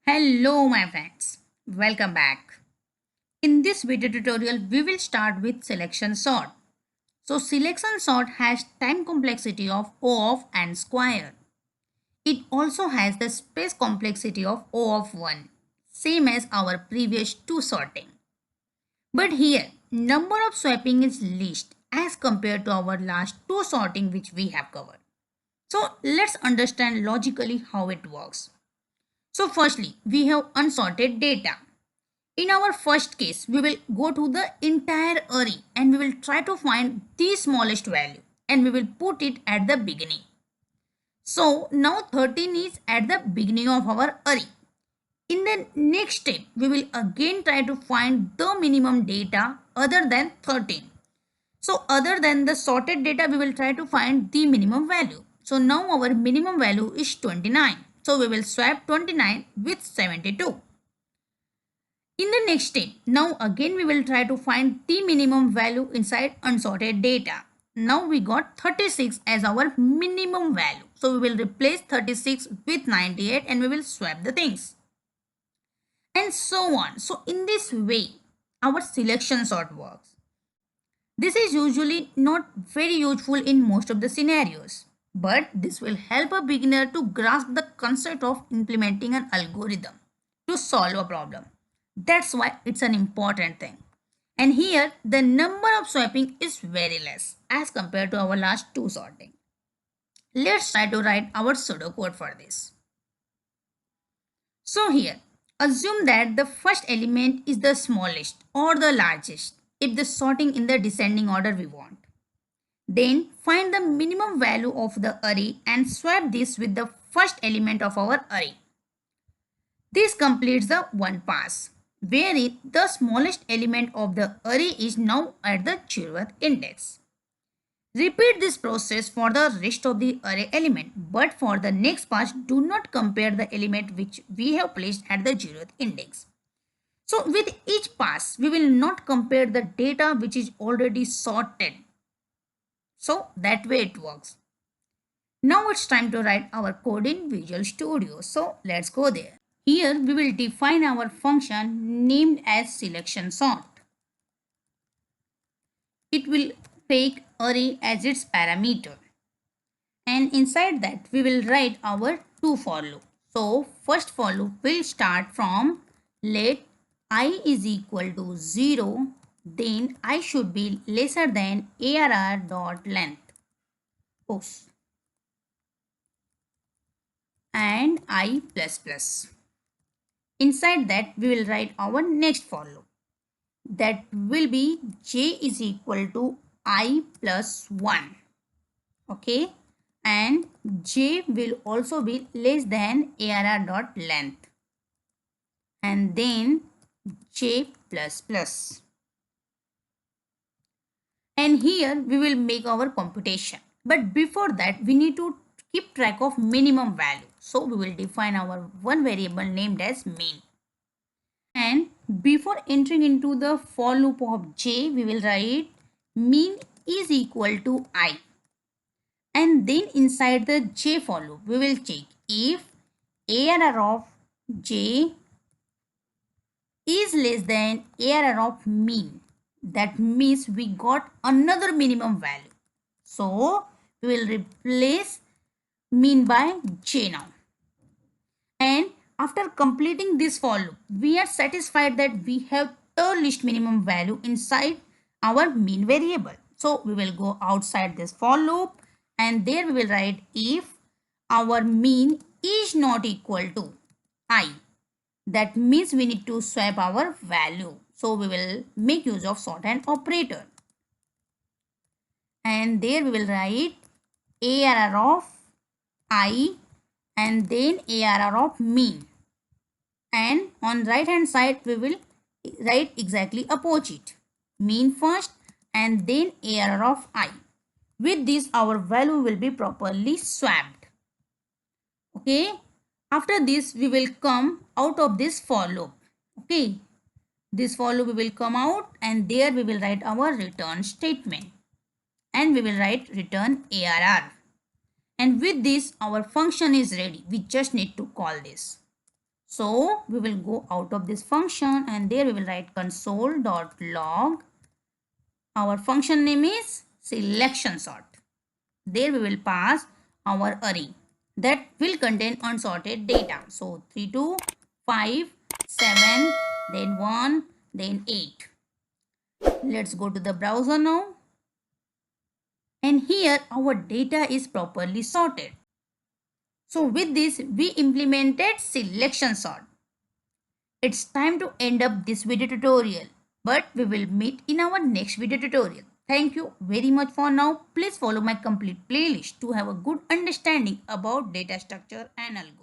Hello my friends, welcome back. In this video tutorial, we will start with selection sort. So selection sort has time complexity of O of n square. It also has the space complexity of O of 1, same as our previous two sorting. But here, number of swapping is least as compared to our last two sorting which we have covered. So let's understand logically how it works. So firstly, we have unsorted data. In our first case, we will go to the entire array and we will try to find the smallest value and we will put it at the beginning. So now 13 is at the beginning of our array. In the next step, we will again try to find the minimum data other than 13. So other than the sorted data, we will try to find the minimum value. So now our minimum value is 29. So we will swap 29 with 72. In the next step, now again we will try to find the minimum value inside unsorted data. Now we got 36 as our minimum value. So we will replace 36 with 98 and we will swap the things. And so on. So in this way, our selection sort works. This is usually not very useful in most of the scenarios, but this will help a beginner to grasp the concept of implementing an algorithm to solve a problem. That's why it's an important thing. And here the number of swapping is very less as compared to our last two sorting. Let's try to write our pseudocode for this. So here, assume that the first element is the smallest or the largest if the sorting in the descending order we want. Then find the minimum value of the array and swap this with the first element of our array. This completes the one pass, wherein the smallest element of the array is now at the 0th index. Repeat this process for the rest of the array element, but for the next pass, do not compare the element which we have placed at the 0th index. So with each pass, we will not compare the data which is already sorted. So that way it works. Now it's time to write our code in Visual Studio. So let's go there. Here we will define our function named as selection sort. It will take array as its parameter. And inside that we will write our two for loop. So first for loop will start from let I is equal to 0, then I should be lesser than arr dot length. Oops. And I plus plus. Inside that we will write our next for loop. That will be j is equal to I plus 1. Okay. And j will also be less than arr dot length. And then j plus plus. And here we will make our computation. But before that we need to keep track of minimum value. So we will define our one variable named as min. And before entering into the for loop of j, we will write min is equal to I. And then inside the j for loop, we will check if arr of j is less than arr of min. That means we got another minimum value. So we will replace min by j now. And after completing this for loop, we are satisfied that we have the least minimum value inside our min variable. So we will go outside this for loop and there we will write if our min is not equal to I. That means we need to swap our value. So we will make use of sort and operator. And there we will write arr of I and then arr of min. And on right hand side we will write exactly opposite. Min first and then arr of I. With this our value will be properly swapped. Okay. After this we will come out of this for loop. Okay. This for loop we will come out and there we will write our return statement. And we will write return arr. And with this our function is ready. We just need to call this. So we will go out of this function and there we will write console.log. Our function name is selection sort. There we will pass our array that will contain unsorted data. So 3, 2, 5, 7, then 1, then 8. Let's go to the browser now. And here our data is properly sorted. So with this we implemented selection sort. It's time to end up this video tutorial, but we will meet in our next video tutorial. Thank you very much for now. Please follow my complete playlist to have a good understanding about data structure and algorithm.